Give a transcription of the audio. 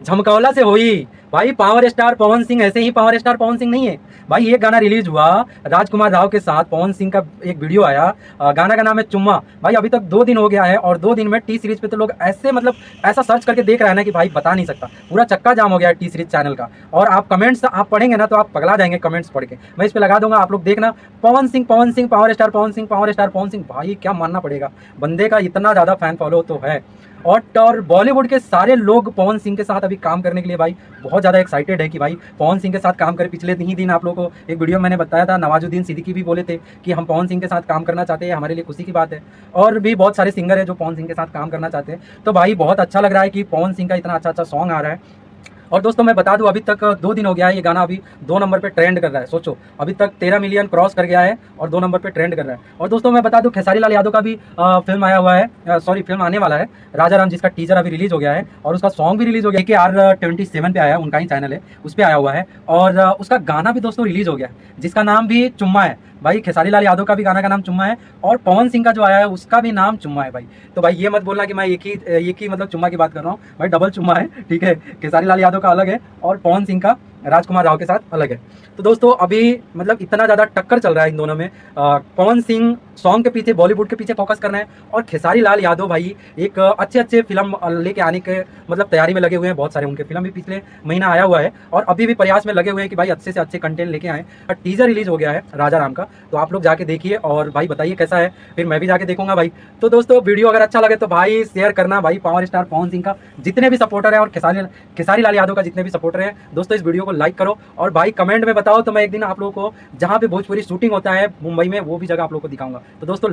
झमकौला से हुई भाई। पावर स्टार पवन सिंह ऐसे ही पावर स्टार पवन सिंह नहीं है भाई। ये गाना रिलीज हुआ राजकुमार राव के साथ, पवन सिंह का एक वीडियो आया, गाना का नाम है चुम्मा। भाई अभी तक 2 दिन हो गया है और 2 दिन में टी सीरीज पे तो लोग ऐसे मतलब ऐसा सर्च करके देख रहे हैं ना कि भाई बता नहीं सकता, पूरा चक्का जाम हो गया है टी सीरीज चैनल का। और आप कमेंट्स आप पढ़ेंगे ना तो आप पगला जाएंगे कमेंट्स पढ़ के। मैं इस पे लगा दूंगा, आप लोग देखना, Pawan Singh power star Pawan Singh, power star Pawan Singh. भाई क्या मानना पड़ेगा, बंदे का इतना ज़्यादा फैन फॉलो तो है। और बॉलीवुड के सारे लोग पवन सिंह के साथ अभी काम करने के लिए भाई बहुत ज़्यादा एक्साइटेड है कि भाई पवन सिंह के साथ काम करें। पिछले ही दिन आप लोगों को एक वीडियो मैंने बताया था, नवाजुद्दीन सिद्दीकी भी बोले थे कि हम पवन सिंह के साथ काम करना चाहते हैं, हमारे लिए खुशी की बात है। और भी बहुत सारे सिंगर हैं जो पवन सिंह के साथ काम करना चाहते हैं। तो भाई बहुत अच्छा लग रहा है कि पवन सिंह का इतना अच्छा अच्छा सॉन्ग आ रहा है। और दोस्तों मैं बता दूं, अभी तक 2 दिन हो गया है, ये गाना अभी 2 नंबर पे ट्रेंड कर रहा है। सोचो अभी तक 13 मिलियन क्रॉस कर गया है और 2 नंबर पे ट्रेंड कर रहा है। और दोस्तों मैं बता दूं, खेसारी लाल यादव का भी फिल्म आया हुआ है, सॉरी फिल्म आने वाला है राजा राम, जिसका टीजर अभी रिलीज हो गया है और उसका सॉन्ग भी रिलीज हो गया है कि R27 पे आया है, उनका ही चैनल है, उस पर आया हुआ है। और उसका गाना भी दोस्तों रिलीज हो गया है जिसका नाम भी चुम्मा है। भाई खेसारी लाल यादव का भी गाना का नाम चुम्मा है और पवन सिंह का जो आया है उसका भी नाम चुम्मा है भाई। तो भाई ये मत बोलना कि मैं एक ही मतलब चुम्मा की बात कर रहा हूँ भाई, डबल चुम्मा है, ठीक है। खेसारी लाल यादव का अलग है और पवन सिंह का राजकुमार राव के साथ अलग है। तो दोस्तों अभी मतलब इतना ज़्यादा टक्कर चल रहा है इन दोनों में। पवन सिंह सॉन्ग के पीछे, बॉलीवुड के पीछे फोकस कर रहे हैं और खेसारी लाल यादव भाई एक अच्छे अच्छे फिल्म लेके आने के मतलब तैयारी में लगे हुए हैं। बहुत सारे उनके फिल्म भी पिछले महीना आया हुआ है और अभी भी प्रयास में लगे हुए हैं कि भाई अच्छे से अच्छे कंटेंट लेके आए। टीजर रिलीज हो गया है राजा राम का, तो आप लोग जाके देखिए और भाई बताइए कैसा है, फिर मैं भी जाके देखूंगा भाई। तो दोस्तों वीडियो अगर अच्छा लगे तो भाई शेयर करना भाई। पावर स्टार पवन सिंह का जितने भी सपोर्टर है और खेसारी लाल यादव का जितने भी सपोर्टर हैं दोस्तों, इस वीडियो को लाइक करो और भाई कमेंट में बताओ, तो मैं एक दिन आप लोगों को जहाँ पे भोजपुरी शूटिंग होता है मुंबई में, वो भी जगह आप लोगों को दिखाऊंगा। तो दोस्तों